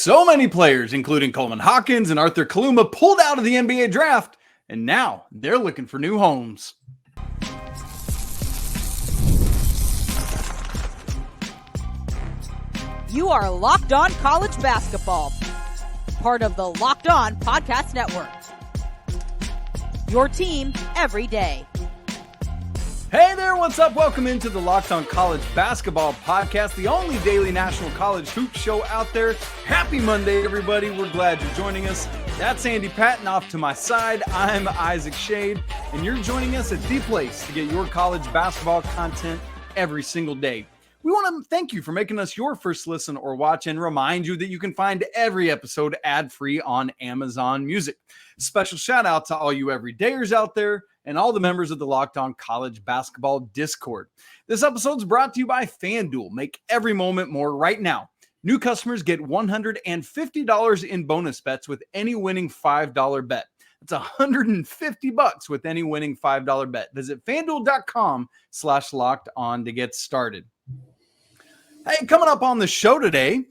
So many players, including Coleman Hawkins and Arthur Kaluma, pulled out of the NBA draft, and now they're looking for new homes. You are Locked On College Basketball, part of the Locked On Podcast Network. Your team every day. Hey there, what's up? Welcome into the Locked On College Basketball Podcast, the only daily national college hoop show out there. Happy Monday, everybody. We're glad you're joining us. That's Andy Patton off to my side. I'm Isaac Schade, and you're joining us at the place to get your college basketball content every single day. We want to thank you for making us your first listen or watch and remind you that you can find every episode ad-free on Amazon Music. Special shout out to all you everydayers out there and all the members of the Locked On College Basketball Discord. This episode is brought to you by FanDuel. Make every moment more right now. New customers get $150 in bonus bets with any winning $5 bet. That's $150 with any winning $5 bet. Visit FanDuel.com/LockedOn to get started. Hey, coming up on the show today,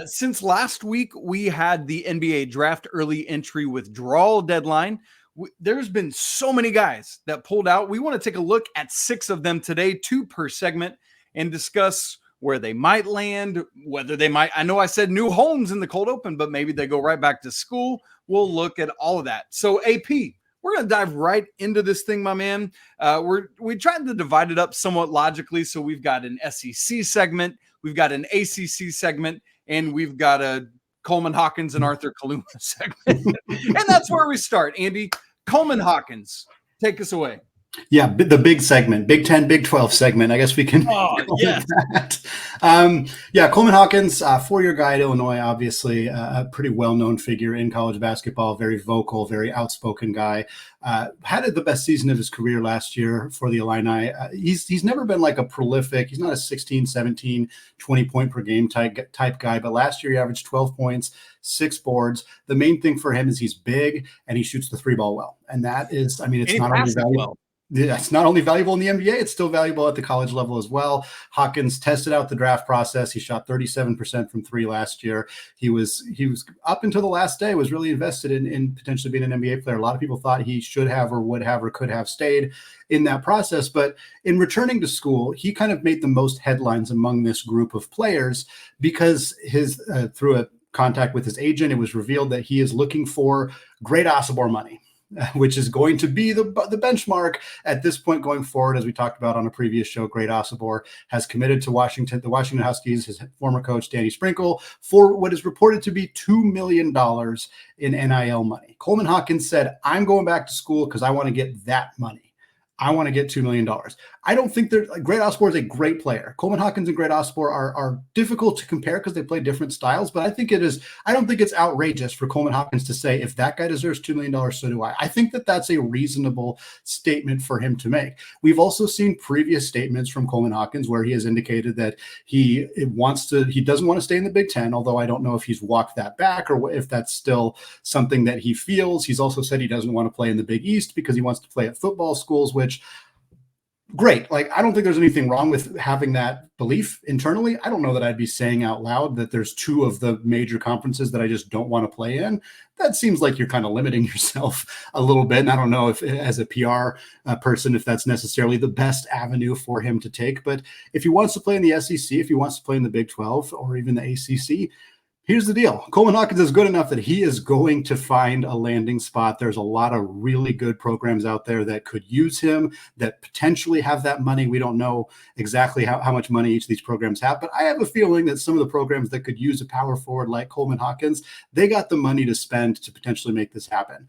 since last week we had the NBA draft early entry withdrawal deadline, there's been so many guys that pulled out. We want to take a look at 6 of them today, 2 per segment, and discuss where they might land, whether they might, I know I said new homes in the cold open, but maybe they go right back to school. We'll look at all of that. So AP, we're going to dive right into this thing, my man. We tried to divide it up somewhat logically. So we've got an SEC segment, we've got an ACC segment, and we've got a Coleman Hawkins and Arthur Kaluma segment. And that's where we start. Andy, Coleman Hawkins, take us away. Yeah, the big segment, Big 10, Big 12 segment. I guess we can call it that. Coleman Hawkins, 4-year guy at Illinois, obviously a pretty well-known figure in college basketball, very vocal, very outspoken guy. Had the best season of his career last year for the Illini. He's never been like a prolific, he's not a 16, 17, 20 point per game type guy, but last year he averaged 12 points, 6 boards. The main thing for him is he's big and he shoots the 3-ball well. And that is, it's not only valuable. Well. Yeah, it's not only valuable in the NBA, it's still valuable at the college level as well. Hawkins tested out the draft process. He shot 37% from 3 last year. He was up until the last day, was really invested in potentially being an NBA player. A lot of people thought he should have or would have or could have stayed in that process. But in returning to school, he kind of made the most headlines among this group of players because his through a contact with his agent, it was revealed that he is looking for Great Osobor money, which is going to be the benchmark at this point going forward. As we talked about on a previous show, Great Osobor has committed to the Washington Huskies, his former coach, Danny Sprinkle, for what is reported to be $2 million in NIL money. Coleman Hawkins said, I'm going back to school because I want to get that money. I want to get $2 million. I don't think Great Osobor is a great player. Coleman Hawkins and Great Osobor are difficult to compare because they play different styles, but I don't think it's outrageous for Coleman Hawkins to say, if that guy deserves $2 million, so do I. I think that's a reasonable statement for him to make. We've also seen previous statements from Coleman Hawkins where he has indicated that he doesn't want to stay in the Big Ten, although I don't know if he's walked that back or if that's still something that he feels. He's also said he doesn't want to play in the Big East because he wants to play at football schools, which great. Like, I don't think there's anything wrong with having that belief internally. I don't know that I'd be saying out loud that there's 2 of the major conferences that I just don't want to play in. That seems like you're kind of limiting yourself a little bit. And I don't know if, as a PR person, if that's necessarily the best avenue for him to take. But if he wants to play in the SEC, if he wants to play in the Big 12 or even the ACC, here's the deal. Coleman Hawkins is good enough that he is going to find a landing spot. There's a lot of really good programs out there that could use him, that potentially have that money. We don't know exactly how much money each of these programs have, but I have a feeling that some of the programs that could use a power forward like Coleman Hawkins, they got the money to spend to potentially make this happen.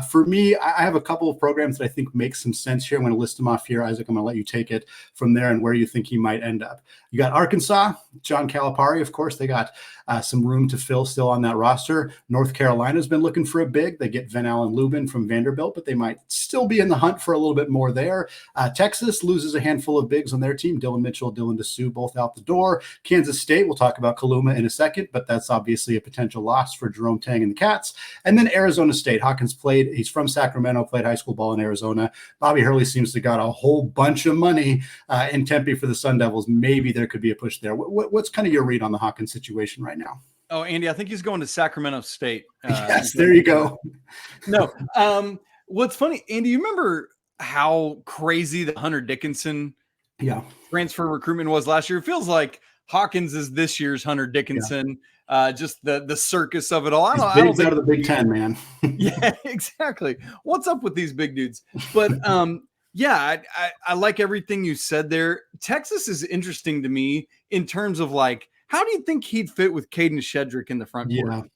For me, I have a couple of programs that I think make some sense here. I'm going to list them off here. Isaac, I'm going to let you take it from there and where you think he might end up. You got Arkansas, John Calipari, of course. They got some room to fill still on that roster. North Carolina's been looking for a big. They get Van Allen Lubin from Vanderbilt, but they might still be in the hunt for a little bit more there. Texas loses a handful of bigs on their team. Dylan Mitchell, Dylan DeSue, both out the door. Kansas State, we'll talk about Kaluma in a second, but that's obviously a potential loss for Jerome Tang and the Cats. And then Arizona State. Hawkins he's from Sacramento, played high school ball in Arizona. Bobby Hurley seems to got a whole bunch of money in Tempe for the Sun Devils. Maybe there could be a push there. What's kind of your read on the Hawkins situation right now? Oh, Andy, I think he's going to Sacramento State. Yes, there you go. No. What's funny, Andy, you remember how crazy the Hunter Dickinson transfer recruitment was last year? It feels like Hawkins is this year's Hunter Dickinson. Just the circus of it all. I don't think out of the Big Ten, man. Yeah, exactly. What's up with these big dudes? But yeah, I like everything you said there. Texas is interesting to me in terms of like, how do you think he'd fit with Caden Shedrick in the front court?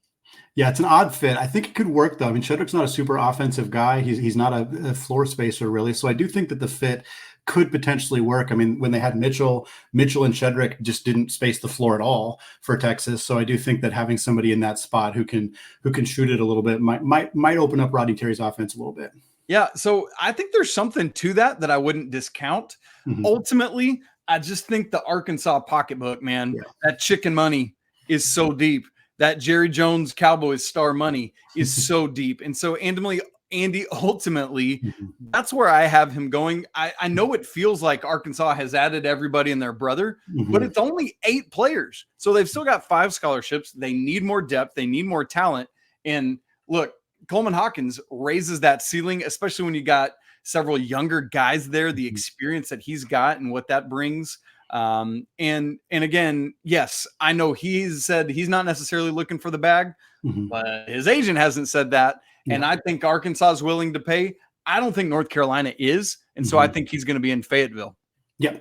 Yeah, it's an odd fit. I think it could work, though. I mean, Shedrick's not a super offensive guy. He's not a floor spacer, really. So I do think that the fit could potentially work. I mean, when they had Mitchell and Shedrick just didn't space the floor at all for Texas. So I do think that having somebody in that spot who can shoot it a little bit might open up Rodney Terry's offense a little bit. Yeah, so I think there's something to that I wouldn't discount. Ultimately, I just think the Arkansas pocketbook, man, that chicken money is so deep. That Jerry Jones Cowboys star money is so deep. And so Andy, ultimately, that's where I have him going. I know it feels like Arkansas has added everybody and their brother, but it's only 8 players. So they've still got 5 scholarships. They need more depth. They need more talent. And look, Coleman Hawkins raises that ceiling, especially when you got several younger guys there, the experience that he's got and what that brings. And again, yes, I know he's said he's not necessarily looking for the bag, but his agent hasn't said that. And I think Arkansas is willing to pay. I don't think North Carolina is. And so I think he's going to be in Fayetteville. Yeah,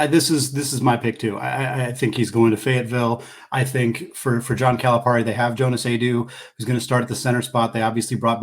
this is my pick too. I think he's going to Fayetteville. I think for John Calipari, they have Jonas Adu, who's going to start at the center spot. They obviously brought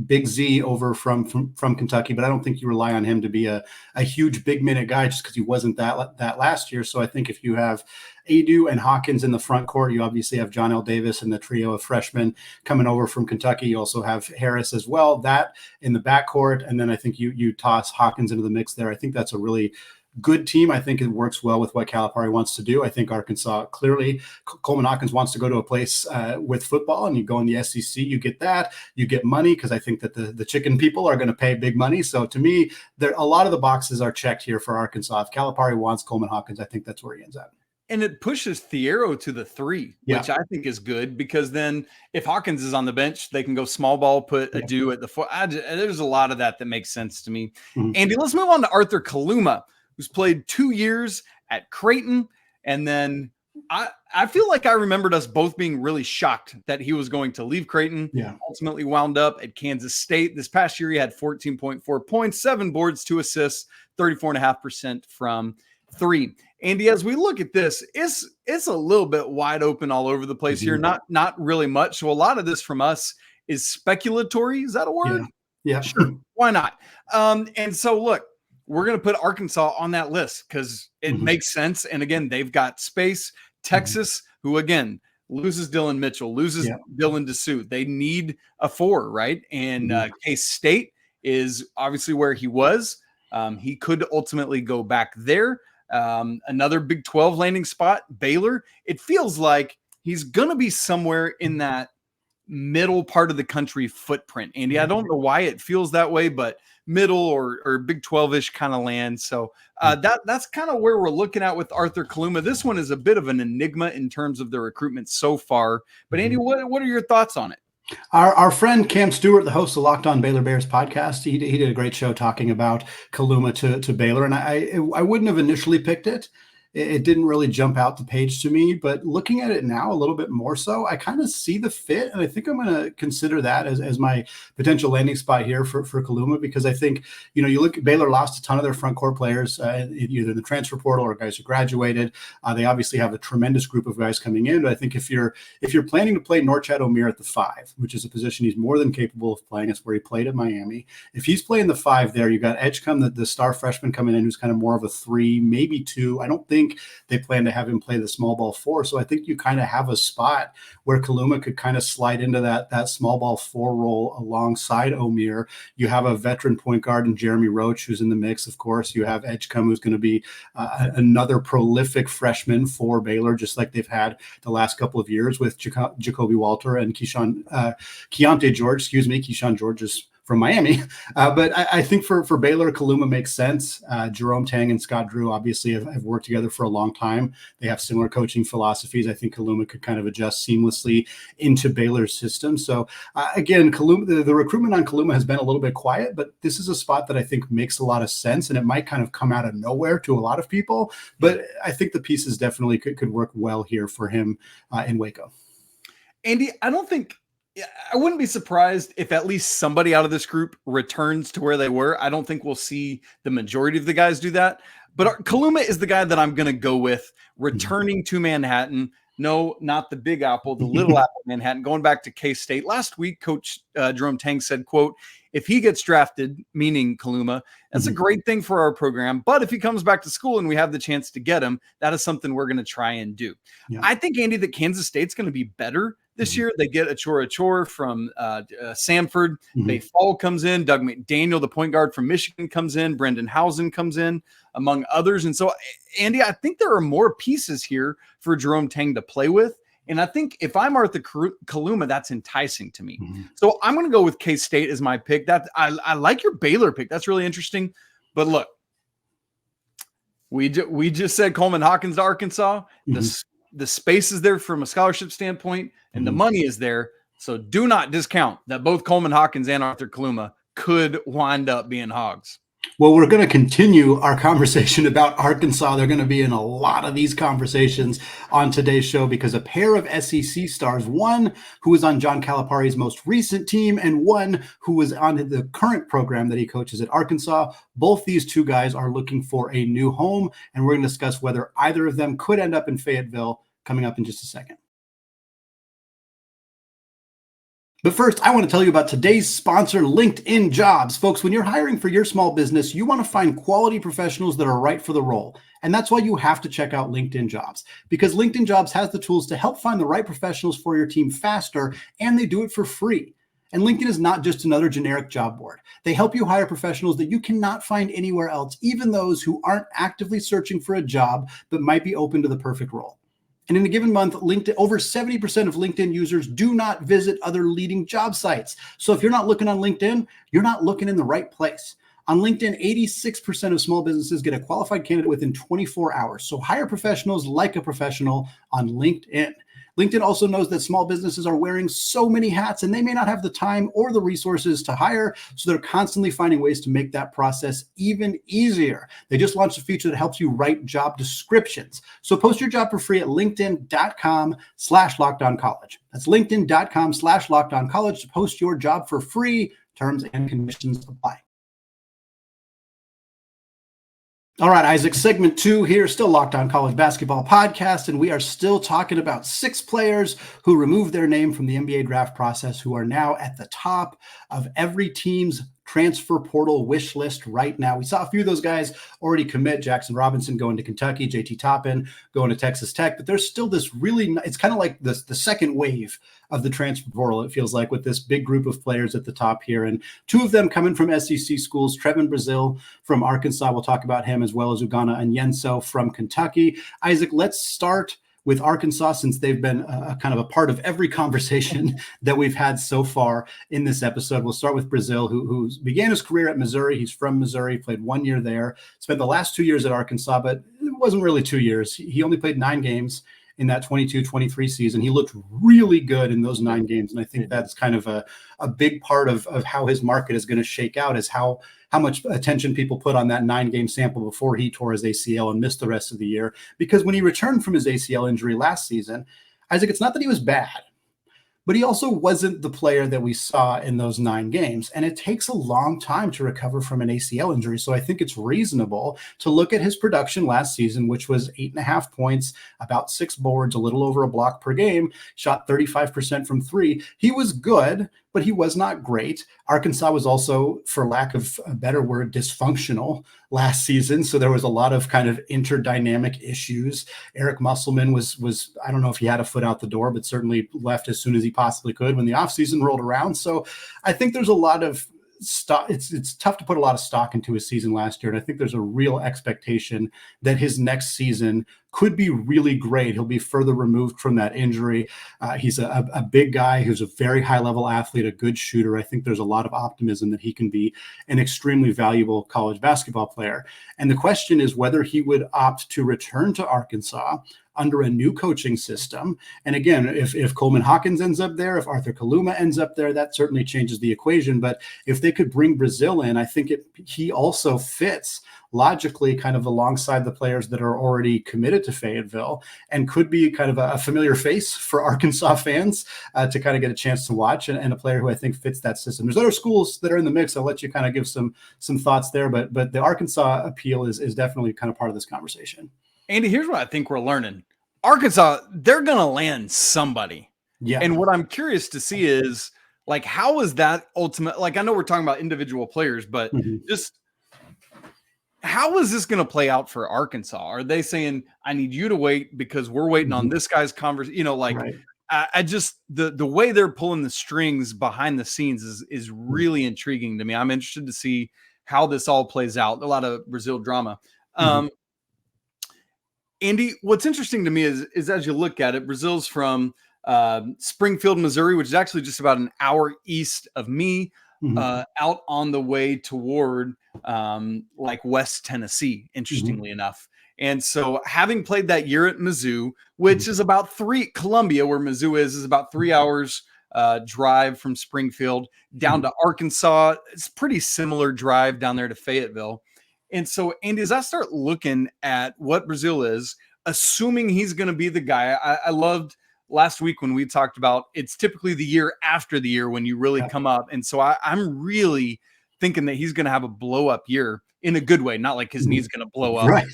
Big Z over from Kentucky, but I don't think you rely on him to be a huge big minute guy just because he wasn't that last year. So I think if you have Adu and Hawkins in the front court, you obviously have John L. Davis and the trio of freshmen coming over from Kentucky. You also have Harris as well, that in the backcourt. And then I think you toss Hawkins into the mix there. I think that's a really good team. I think it works well with what Calipari wants to do. I think Arkansas, clearly, Coleman Hawkins wants to go to a place with football, and you go in the SEC, you get that, you get money, because I think that the chicken people are going to pay big money. So to me, a lot of the boxes are checked here for Arkansas. If Calipari wants Coleman Hawkins, I think that's where he ends up. And it pushes Thiero to the 3, which I think is good, because then if Hawkins is on the bench, they can go small ball, put Adu at the 4. There's a lot of that makes sense to me. Andy, let's move on to Arthur Kaluma, who's played 2 years at Creighton. And then I feel like I remembered us both being really shocked that he was going to leave Creighton. Ultimately wound up at Kansas State. This past year, he had 14.4 points, 7 boards, 2 assists, 34.5% from 3. Andy, as we look at this, it's a little bit wide open all over the place here. Not really much. So a lot of this from us is speculatory. Is that a word? Yeah. Sure. Why not? And so look, we're going to put Arkansas on that list because it makes sense. And again, they've got space. Texas, who again loses Dylan Mitchell, loses Dylan DeSuit. They need a 4, right? And K-State is obviously where he was. He could ultimately go back there. Another Big 12 landing spot, Baylor. It feels like he's going to be somewhere in that middle part of the country footprint. Andy, I don't know why it feels that way, but middle or Big 12-ish kind of land. So that's kind of where we're looking at with Arthur Kaluma. This one is a bit of an enigma in terms of the recruitment so far. But Andy, what are your thoughts on it? Our friend Cam Stewart, the host of Locked On Baylor Bears podcast, he did a great show talking about Kaluma to Baylor, and I wouldn't have initially picked it. It didn't really jump out the page to me, but looking at it now a little bit more so, I kind of see the fit, and I think I'm going to consider that as my potential landing spot here for Kaluma, because I think, you look at Baylor lost a ton of their front court players, either in the transfer portal or guys who graduated. They obviously have a tremendous group of guys coming in, but I think if you're planning to play Norchad Omier at the 5, which is a position he's more than capable of playing, it's where he played at Miami. If he's playing the 5 there, you got Edgecombe, the star freshman coming in, who's kind of more of a 3, maybe 2. I don't think they plan to have him play the small ball 4. So I think you kind of have a spot where Kaluma could kind of slide into that small ball 4 role alongside Omier. You have a veteran point guard in Jeremy Roach, who's in the mix, of course. You have Edgecombe, who's going to be another prolific freshman for Baylor, just like they've had the last couple of years with Jacoby Walter and Keyshawn George. Keyshawn George is from Miami. But I think for Baylor, Kaluma makes sense. Jerome Tang and Scott Drew obviously have worked together for a long time. They have similar coaching philosophies. I think Kaluma could kind of adjust seamlessly into Baylor's system. So again, Kaluma, the recruitment on Kaluma has been a little bit quiet, but this is a spot that I think makes a lot of sense, and it might kind of come out of nowhere to a lot of people. But I think the pieces definitely could work well here for him in Waco. Andy, I wouldn't be surprised if at least somebody out of this group returns to where they were. I don't think we'll see the majority of the guys do that. But Kaluma is the guy that I'm going to go with returning to Manhattan. No, not the Big Apple, the Little Apple Manhattan, going back to K-State. Last week, Coach Jerome Tang said, quote, if he gets drafted, meaning Kaluma, that's a great thing for our program. But if he comes back to school and we have the chance to get him, that is something we're going to try and do. Yeah. I think, Andy, that Kansas State's going to be better this year. They get Achor from Samford. Bay Fall comes in. Doug McDaniel, the point guard from Michigan, comes in. Brendan Housen comes in, among others. And so, Andy, I think there are more pieces here for Jerome Tang to play with. And I think if I'm Arthur Kaluma, that's enticing to me. So I'm going to go with K-State as my pick. That I like your Baylor pick. That's really interesting. But look, we just said Coleman Hawkins to Arkansas. The space is there from a scholarship standpoint, and the money is there. So do not discount that both Coleman Hawkins and Arthur Kaluma could wind up being Hogs. Well, we're going to continue our conversation about Arkansas. They're going to be in a lot of these conversations on today's show because a pair of SEC stars, one who was on John Calipari's most recent team and one who was on the current program that he coaches at Arkansas, both these two guys are looking for a new home, and we're going to discuss whether either of them could end up in Fayetteville coming up in just a second. But first, I want to tell you about today's sponsor, LinkedIn Jobs. Folks, when you're hiring for your small business, you want to find quality professionals that are right for the role. And that's why you have to check out LinkedIn Jobs, because LinkedIn Jobs has the tools to help find the right professionals for your team faster, and they do it for free. And LinkedIn is not just another generic job board. They help you hire professionals that you cannot find anywhere else, even those who aren't actively searching for a job but might be open to the perfect role. And in a given month, LinkedIn, over 70% of LinkedIn users do not visit other leading job sites. So if you're not looking on LinkedIn, you're not looking in the right place. On LinkedIn, 86% of small businesses get a qualified candidate within 24 hours. So hire professionals like a professional on LinkedIn. LinkedIn also knows that small businesses are wearing so many hats and they may not have the time or the resources to hire. So they're constantly finding ways to make that process even easier. They just launched a feature that helps you write job descriptions. So post your job for free at linkedin.com/lockedoncollege. That's linkedin.com/lockedoncollege to post your job for free. Terms and conditions apply. All right, Isaac, segment 2 here, still Locked On College Basketball Podcast, and we are still talking about 6 players who removed their name from the NBA draft process who are now at the top of every team's transfer portal wish list right now. We saw a few of those guys already commit. Jackson Robinson going to Kentucky, JT Toppin going to Texas Tech, but there's still this really, it's kind of like the second wave of the transfer portal, it feels like, with this big group of players at the top here. And 2 of them coming from SEC schools, Trevon Brazile from Arkansas, we'll talk about him, as well as Ugonna Onyenso from Kentucky. Isaac, let's start with Arkansas, since they've been kind of a part of every conversation that we've had so far in this episode. We'll start with Brazile, who began his career at Missouri. He's from Missouri, played 1 year there, spent the last 2 years at Arkansas, but it wasn't really 2 years. He only played 9 games in that 22-23 season. He looked really good in those 9 games, and I think that's kind of a big part of how his market is going to shake out, is how much attention people put on that 9-game sample before he tore his ACL and missed the rest of the year. Because when he returned from his ACL injury last season, Isaac, it's not that he was bad, but he also wasn't the player that we saw in those 9 games. And it takes a long time to recover from an ACL injury. So I think it's reasonable to look at his production last season, which was 8.5 points, about 6 boards, a little over a block per game, shot 35% from 3. He was good, but he was not great. Arkansas was also, for lack of a better word, dysfunctional last season. So there was a lot of kind of interdynamic issues. Eric Musselman was I don't know if he had a foot out the door, but certainly left as soon as he possibly could when the offseason rolled around. So I think there's a lot of it's tough to put a lot of stock into his season last year. And I think there's a real expectation that his next season could be really great. He'll be further removed from that injury. He's a big guy who's a very high-level athlete, a good shooter. I think there's a lot of optimism that he can be an extremely valuable college basketball player. And the question is whether he would opt to return to Arkansas under a new coaching system. And again, if Coleman Hawkins ends up there, if Arthur Kaluma ends up there, that certainly changes the equation. But if they could bring Brazile in, I think he also fits logically kind of alongside the players that are already committed to Fayetteville and could be kind of a familiar face for Arkansas fans to kind of get a chance to watch, and a player who I think fits that system. There's other schools that are in the mix. I'll let you kind of give some thoughts there, but the Arkansas appeal is definitely kind of part of this conversation. Andy, here's what I think we're learning. Arkansas, they're going to land somebody. Yeah. And what I'm curious to see is, like, how is that ultimate? Like, I know we're talking about individual players, but just how is this going to play out for Arkansas? Are they saying, I need you to wait because we're waiting on this guy's conversation? You know, like, right. I just, the way they're pulling the strings behind the scenes is really intriguing to me. I'm interested to see how this all plays out. A lot of Brazile drama. Andy, what's interesting to me is as you look at it, Brazile's from Springfield, Missouri, which is actually just about an hour east of me, out on the way toward like West Tennessee, interestingly enough. And so having played that year at Mizzou, which is about Columbia, where Mizzou is about 3 hours drive from Springfield down to Arkansas. It's pretty similar drive down there to Fayetteville. And so, Andy, as I start looking at what Brazile is, assuming he's going to be the guy, I loved last week when we talked about it's typically the year after the year when you really come up. And so I'm really thinking that he's going to have a blow up year in a good way, not like his knee's going to blow up. Right.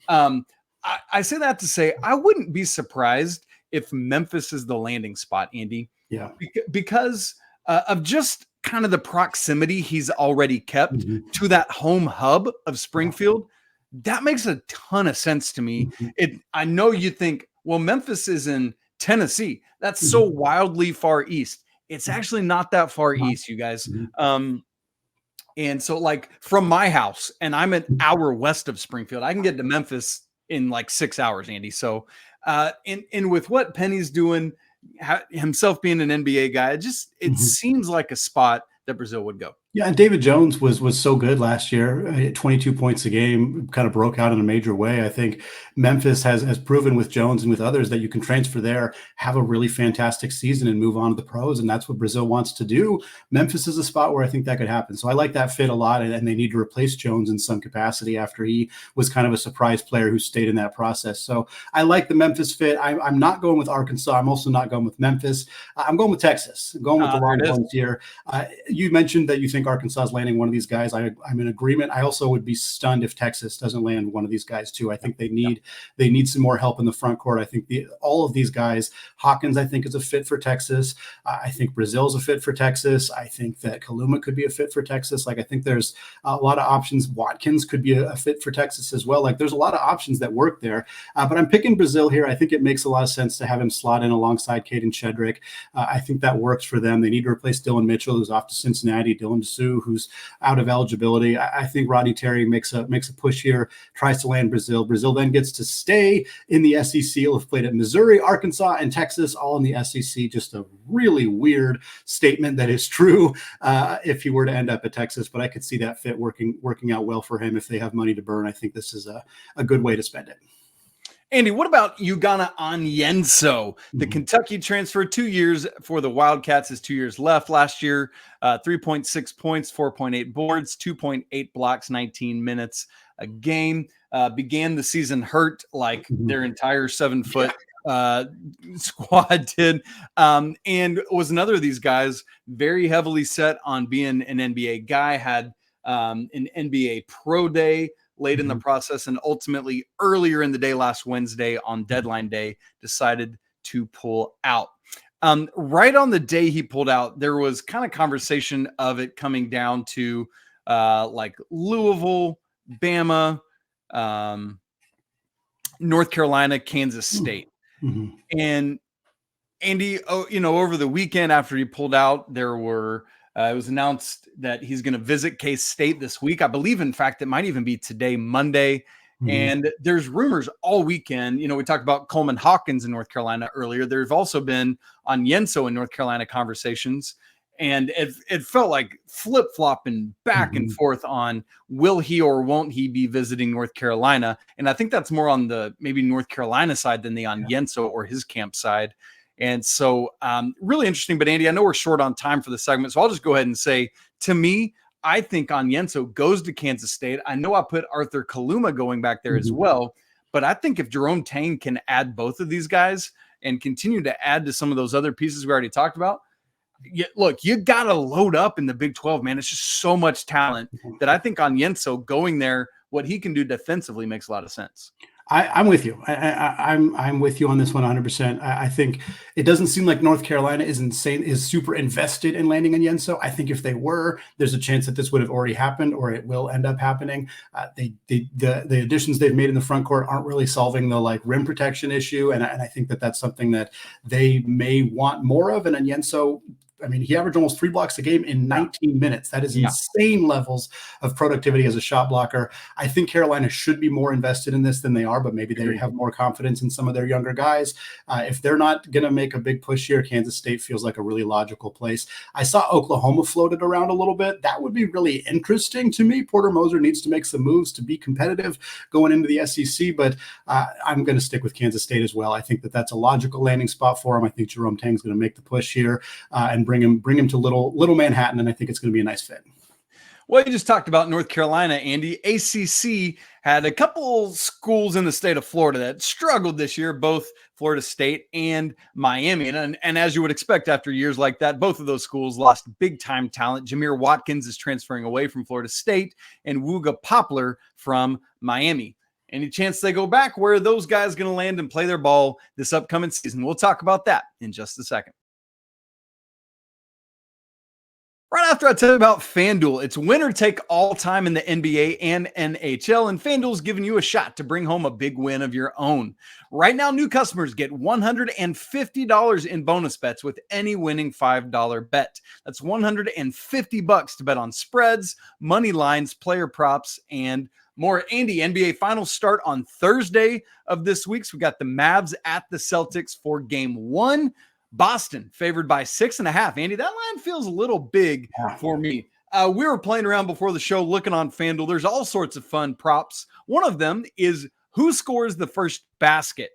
I say that to say I wouldn't be surprised if Memphis is the landing spot, Andy. Yeah. Because of just kind of the proximity he's already kept to that home hub of Springfield. That makes a ton of sense to me. I know you think, well, Memphis is in Tennessee. That's so wildly far east. It's actually not that far east, you guys. And so, like, from my house, and I'm an hour west of Springfield, I can get to Memphis in like 6 hours, Andy. So, and with what Penny's doing, himself being an NBA guy, it seems like a spot that Brazile would go. Yeah, and David Jones was so good last year, 22 points a game, kind of broke out in a major way. I think Memphis has proven with Jones and with others that you can transfer there, have a really fantastic season and move on to the pros, and that's what Brazile wants to do. Memphis is a spot where I think that could happen. So I like that fit a lot, and they need to replace Jones in some capacity after he was kind of a surprise player who stayed in that process. So I like the Memphis fit. I'm not going with Arkansas. I'm also not going with Memphis. I'm going with Texas. I'm going with the Longhorns here. You mentioned that you think Arkansas is landing one of these guys. I'm in agreement. I also would be stunned if Texas doesn't land one of these guys too. I think they need some more help in the front court. I think all of these guys, Hawkins, I think is a fit for Texas. I think Brazile's a fit for Texas. I think that Kaluma could be a fit for Texas. Like, I think there's a lot of options. Watkins could be a fit for Texas as well. Like, there's a lot of options that work there. But I'm picking Brazile here. I think it makes a lot of sense to have him slot in alongside Caden Shedrick. I think that works for them. They need to replace Dylan Mitchell, who's off to Cincinnati. Dylan Sue, who's out of eligibility. I think Rodney Terry makes a push here, tries to land Brazile. Brazile then gets to stay in the SEC. He'll have played at Missouri, Arkansas, and Texas, all in the SEC. Just a really weird statement that is true if he were to end up at Texas, but I could see that fit working out well for him if they have money to burn. I think this is a good way to spend it. Andy, what about Ugonna Onyenso, the Kentucky transfer, 2 years for the Wildcats, his 2 years left last year, 3.6 points, 4.8 boards, 2.8 blocks, 19 minutes a game. Began the season hurt like their entire 7-foot squad did, and was another of these guys very heavily set on being an NBA guy, had an NBA pro day late in the process, and ultimately earlier in the day last Wednesday on deadline day decided to pull out. Right on the day he pulled out, there was kind of conversation of it coming down to like Louisville, Bama, North Carolina, Kansas State. And Andy, over the weekend after he pulled out, there were It was announced that he's going to visit K-State this week. I believe, in fact, it might even be today, Monday. And there's rumors all weekend. You know, we talked about Coleman Hawkins in North Carolina earlier. There's also been Onyenso in North Carolina conversations. And it felt like flip-flopping back and forth on will he or won't he be visiting North Carolina. And I think that's more on the maybe North Carolina side than the Onyenso or his camp side. And so really interesting. But Andy, I know we're short on time for the segment, so I'll just go ahead and say, to me, I think Onyenso goes to Kansas State. I know I put Arthur Kaluma going back there as well, but I think if Jerome Tang can add both of these guys and continue to add to some of those other pieces we already talked about, look, you got to load up in the Big 12, man. It's just so much talent that I think Onyenso going there, what he can do defensively makes a lot of sense. I'm with you. I'm with you on this one 100%. I think it doesn't seem like North Carolina is super invested in landing Onyenso. I think if they were, there's a chance that this would have already happened or it will end up happening. The additions they've made in the front court aren't really solving the like rim protection issue, and I think that that's something that they may want more of. And Onyenso, I mean, he averaged almost 3 blocks a game in 19 minutes. That is insane levels of productivity as a shot blocker. I think Carolina should be more invested in this than they are, but maybe they have more confidence in some of their younger guys. If they're not going to make a big push here, Kansas State feels like a really logical place. I saw Oklahoma floated around a little bit. That would be really interesting to me. Porter Moser needs to make some moves to be competitive going into the SEC, but I'm going to stick with Kansas State as well. I think that that's a logical landing spot for him. I think Jerome Tang's going to make the push here and bring him to little Manhattan, and I think it's going to be a nice fit. Well, you just talked about North Carolina, Andy. ACC had a couple schools in the state of Florida that struggled this year, both Florida State and Miami. And as you would expect after years like that, both of those schools lost big-time talent. Jamir Watkins is transferring away from Florida State and Wooga Poplar from Miami. Any chance they go back? Where are those guys going to land and play their ball this upcoming season? We'll talk about that in just a second. Right after I tell you about FanDuel, it's winner take all time in the NBA and NHL, and FanDuel's giving you a shot to bring home a big win of your own. Right now, new customers get $150 in bonus bets with any winning $5 bet. That's $150 to bet on spreads, money lines, player props, and more. Andy, NBA finals start on Thursday of this week. So we got the Mavs at the Celtics for game 1. Boston favored by 6.5. Andy, that line feels a little big for me. We were playing around before the show looking on FanDuel. There's all sorts of fun props. One of them is who scores the first basket.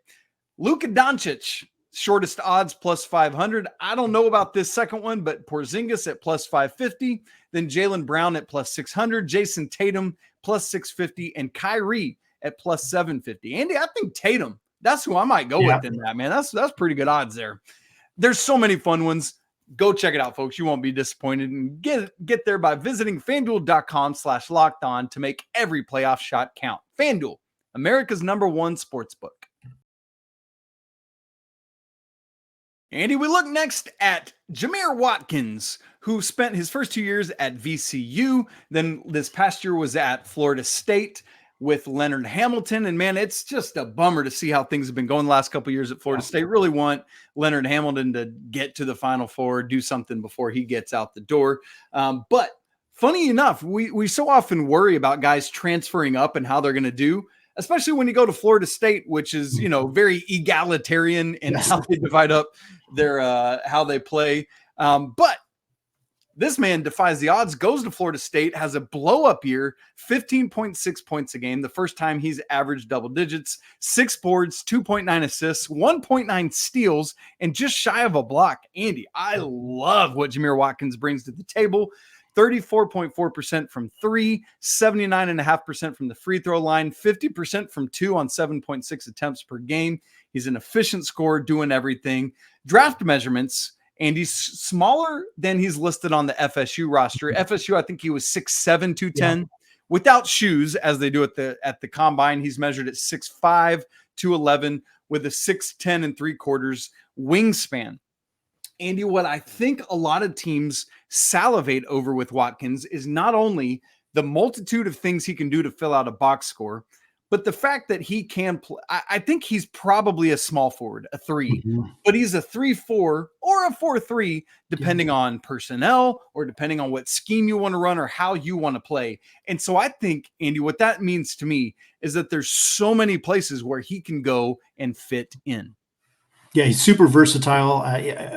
Luka Doncic, shortest odds, plus 500. I don't know about this second one, but Porzingis at plus 550. Then Jaylen Brown at plus 600. Jason Tatum plus 650. And Kyrie at plus 750. Andy, I think Tatum, that's who I might go with in that, man. That's pretty good odds there. There's so many fun ones. Go check it out, folks. You won't be disappointed. And get there by visiting FanDuel.com/lockedon to make every playoff shot count. FanDuel, America's #1 sportsbook. Andy, we look next at Jamir Watkins, who spent his first 2 years at VCU. Then this past year was at Florida State with Leonard Hamilton. And man, it's just a bummer to see how things have been going the last couple of years at Florida State. Really want Leonard Hamilton to get to the Final Four, do something before he gets out the door. But funny enough, we so often worry about guys transferring up and how they're going to do, especially when you go to Florida State, which is, very egalitarian in how they divide up their how they play. But this man defies the odds, goes to Florida State, has a blow-up year, 15.6 points a game, the first time he's averaged double digits, 6 boards, 2.9 assists, 1.9 steals, and just shy of a block. Andy, I love what Jamir Watkins brings to the table. 34.4% from 3, 79.5% from the free throw line, 50% from 2 on 7.6 attempts per game. He's an efficient scorer, doing everything. Draft measurements, and he's smaller than he's listed on the FSU roster. FSU, I think he was 6'7", 210. Without shoes, as they do at the combine. He's measured at 6'5", 211, with a 6'10 3/4 wingspan. Andy, what I think a lot of teams salivate over with Watkins is not only the multitude of things he can do to fill out a box score, But the fact that he can play, I think he's probably a small forward, a 3, but he's a 3-4 or a 4-3, depending on personnel or depending on what scheme you want to run or how you want to play. And so I think, Andy, what that means to me is that there's so many places where he can go and fit in. Yeah, he's super versatile.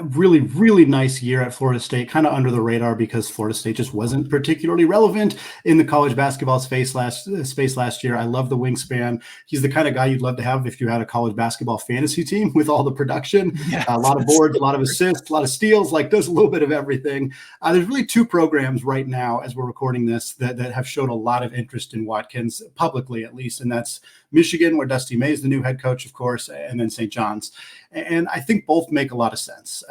Really, really nice year at Florida State, kind of under the radar because Florida State just wasn't particularly relevant in the college basketball space last year. I love the wingspan. He's the kind of guy you'd love to have if you had a college basketball fantasy team with all the production, a lot of boards, a lot of assists, a lot of steals, like does a little bit of everything. There's really 2 programs right now as we're recording this that have showed a lot of interest in Watkins, publicly at least, and that's Michigan, where Dusty May is the new head coach, of course, and then St. John's. And I think both make a lot of sense.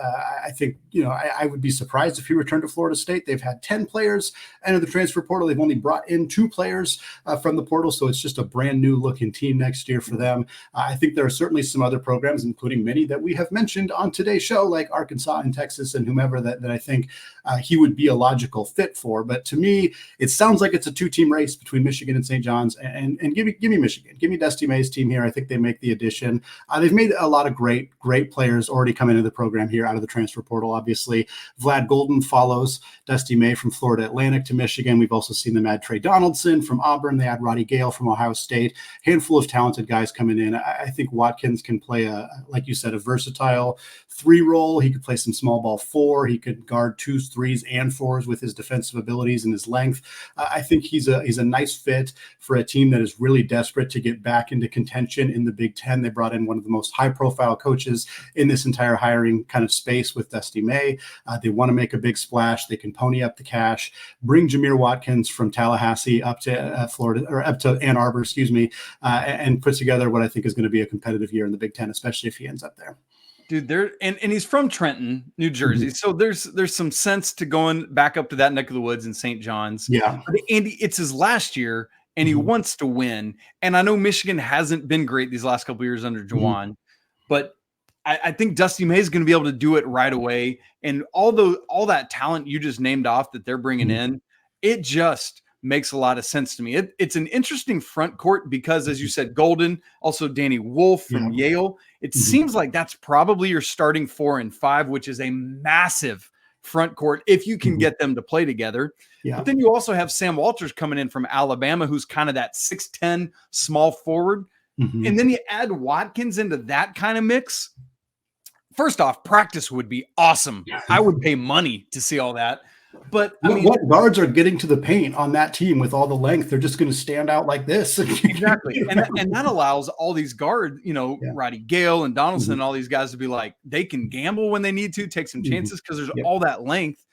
I think, I would be surprised if he returned to Florida State. They've had 10 players enter the transfer portal. They've only brought in 2 players from the portal. So it's just a brand new looking team next year for them. I think there are certainly some other programs, including many that we have mentioned on today's show, like Arkansas and Texas and whomever that I think he would be a logical fit for. But to me, it sounds like it's a 2-team race between Michigan and St. John's, and give me Michigan. Give me Dusty May's team here. I think they make the addition. They've made a lot of great players already come into the program here out of the transfer portal. Obviously, Vlad Golden follows Dusty May from Florida Atlantic to Michigan. We've also seen them add Trey Donaldson from Auburn. They add Roddy Gale from Ohio State. Handful of talented guys coming in. I think Watkins can play like you said, a versatile 3 role. He could play some small ball 4. He could guard 2s, 3s, and 4s with his defensive abilities and his length. I think he's a nice fit for a team that is really desperate to get back into contention in the Big Ten. They brought in one of the most high-profile coaches in this entire hiring kind of space with Dusty May. They want to make a big splash. They can pony up the cash, bring Jamir Watkins from Tallahassee up to Florida, or up to Ann Arbor, and put together what I think is going to be a competitive year in the Big Ten, especially if he ends up there. Dude, and he's from Trenton, New Jersey. So there's some sense to going back up to that neck of the woods in St. John's. Yeah. But Andy, it's his last year and he wants to win. And I know Michigan hasn't been great these last couple of years under Juwan, but I think Dusty May is going to be able to do it right away. And all that talent you just named off that they're bringing in, it just makes a lot of sense to me. It's an interesting front court because, as you said, Golden, also Danny Wolf from Yale. It seems like that's probably your starting 4 and 5, which is a massive front court if you can get them to play together. Yeah. But then you also have Sam Walters coming in from Alabama, who's kind of that 6'10" small forward. And then you add Watkins into that kind of mix. First off, practice would be awesome. I would pay money to see all that. But I mean, what guards are getting to the paint on that team with all the length? They're just going to stand out like this. Exactly. And that allows all these guards, Roddy Gale and Donaldson and all these guys to be like, they can gamble when they need to, take some chances because there's all that length.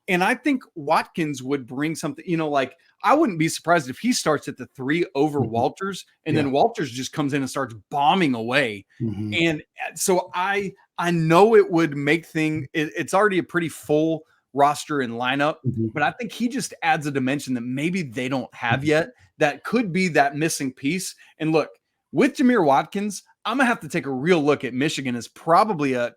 And I think Watkins would bring something, like I wouldn't be surprised if he starts at the 3 over Walters and then Walters just comes in and starts bombing away. And so I know it would make it's already a pretty full roster and lineup, but I think he just adds a dimension that maybe they don't have yet that could be that missing piece. And look, with Jamir Watkins, I'm gonna have to take a real look at Michigan as probably a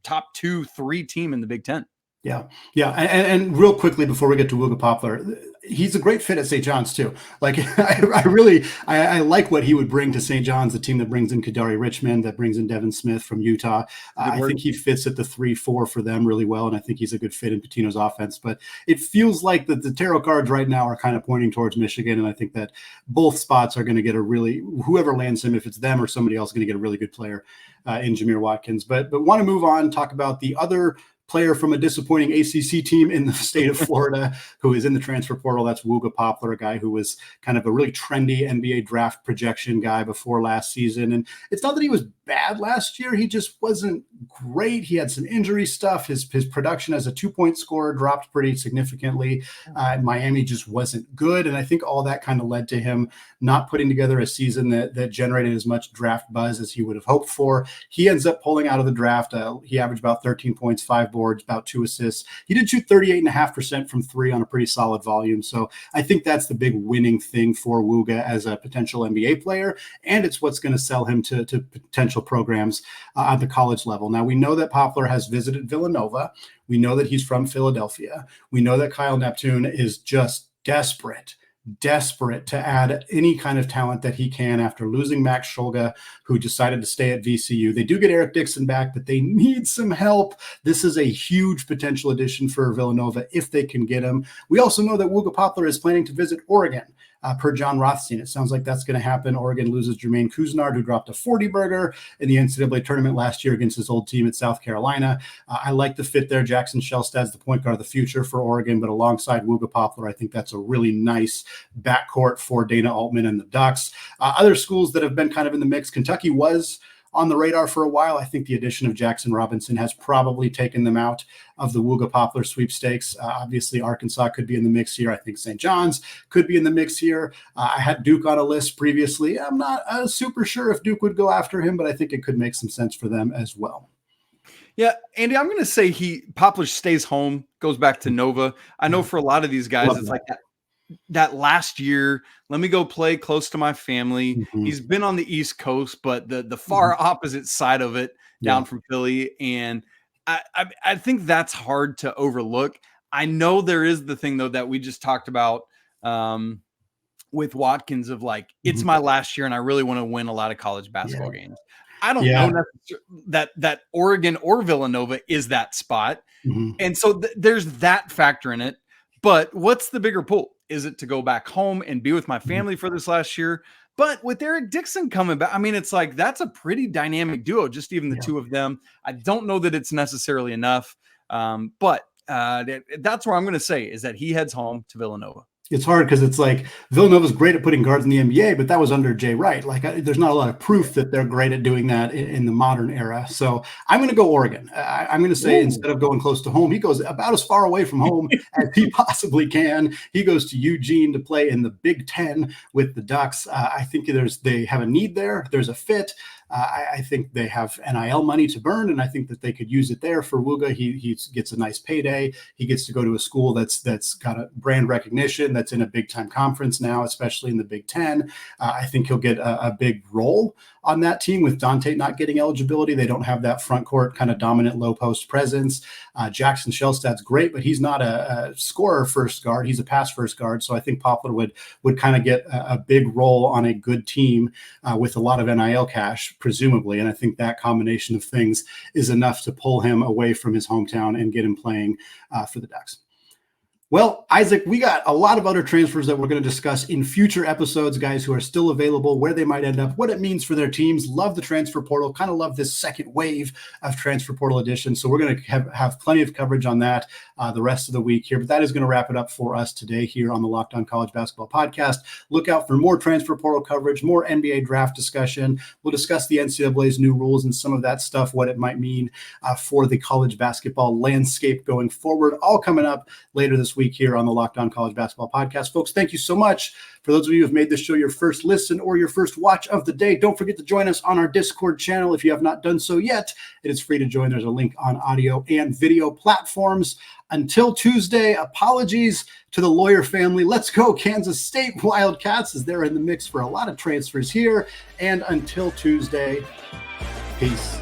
top 2-3 team in the Big Ten. Yeah. And real quickly before we get to Wooga Poplar, he's a great fit at St. John's too. Like I like what he would bring to St. John's, the team that brings in Kadari Richmond, that brings in Devin Smith from Utah. I think he fits at the 3-4 for them really well. And I think he's a good fit in Pitino's offense, but it feels like that the tarot cards right now are kind of pointing towards Michigan. And I think that both spots are going to get whoever lands him, if it's them or somebody else, going to get a really good player in Jamir Watkins, but want to move on, talk about the other player from a disappointing ACC team in the state of Florida who is in the transfer portal. That's Wooga Poplar, a guy who was kind of a really trendy NBA draft projection guy before last season. And it's not that he was bad last year. He just wasn't great. He had some injury stuff. His production as a 2-point scorer dropped pretty significantly. Miami just wasn't good. And I think all that kind of led to him not putting together a season that generated as much draft buzz as he would have hoped for. He ends up pulling out of the draft. He averaged about 13 points, 5 boards, about 2 assists. He did shoot 38.5% from 3 on a pretty solid volume. So I think that's the big winning thing for Wooga as a potential NBA player. And it's what's going to sell him to potential programs at the college level. Now, we know that Poplar has visited Villanova. We know that he's from Philadelphia. We know that Kyle Neptune is just desperate desperate to add any kind of talent that he can after losing Max Schulga, who decided to stay at VCU. They do get Eric Dixon back, but they need some help. This is a huge potential addition for Villanova if they can get him. We also know that Wooga Poplar is planning to visit Oregon. Per John Rothstein, it sounds like that's going to happen. Oregon loses Jermaine Couisnard, who dropped a 40-burger in the NCAA tournament last year against his old team at South Carolina. I like the fit there. Jackson Shelstad's the point guard of the future for Oregon, but alongside Wooga Poplar, I think that's a really nice backcourt for Dana Altman and the Ducks. Other schools that have been kind of in the mix, Kentucky was on the radar for a while. I think the addition of Jackson Robinson has probably taken them out of the Wooga Poplar sweepstakes. Obviously, Arkansas could be in the mix here. I think St. John's could be in the mix here. I had Duke on a list previously. I'm not super sure if Duke would go after him, but I think it could make some sense for them as well. Yeah, Andy, I'm going to say Poplar stays home, goes back to Nova. I know for a lot of these guys, it's like that last year, let me go play close to my family. Mm-hmm. He's been on the East Coast, but the far opposite side of it down from Philly. And I think that's hard to overlook. I know there is the thing, though, that we just talked about with Watkins of like, it's my last year and I really want to win a lot of college basketball games. I don't know that Oregon or Villanova is that spot. Mm-hmm. And so there's that factor in it. But what's the bigger pull? Is it to go back home and be with my family for this last year? But with Eric Dixon coming back, I mean, it's like that's a pretty dynamic duo, just even the two of them. I don't know that it's necessarily enough, but that's where I'm going to say is that he heads home to Villanova. It's hard because it's like Villanova's great at putting guards in the NBA, but that was under Jay Wright. Like there's not a lot of proof that they're great at doing that in the modern era. So I'm going to go Oregon. I'm going to say instead of going close to home, he goes about as far away from home as he possibly can. He goes to Eugene to play in the Big Ten with the Ducks. I think they have a need there. There's a fit. I think they have NIL money to burn, and I think that they could use it there for Wooga. He gets a nice payday. He gets to go to a school that's got a brand recognition, that's in a big-time conference now, especially in the Big Ten. I think he'll get a big role on that team with Dante not getting eligibility. They don't have that front court kind of dominant low post presence. Jackson Shelstad's great, but he's not a scorer first guard. He's a pass first guard. So I think Poplar would kind of get a big role on a good team with a lot of NIL cash, presumably. And I think that combination of things is enough to pull him away from his hometown and get him playing for the Ducks. Well, Isaac, we got a lot of other transfers that we're going to discuss in future episodes, guys who are still available, where they might end up, what it means for their teams. Love the transfer portal, kind of love this second wave of transfer portal editions. So we're going to have plenty of coverage on that the rest of the week here. But that is going to wrap it up for us today here on the Locked On College Basketball Podcast. Look out for more transfer portal coverage, more NBA draft discussion. We'll discuss the NCAA's new rules and some of that stuff, what it might mean for the college basketball landscape going forward. All coming up later this week here on the Locked On College Basketball Podcast. Folks, thank you so much. For those of you who have made this show your first listen or your first watch of the day, don't forget to join us on our Discord channel if you have not done so yet. It is free to join. There's a link on audio and video platforms. Until Tuesday, apologies to the Lawyer family. Let's go Kansas State Wildcats, as they're in the mix for a lot of transfers here. And until Tuesday, peace.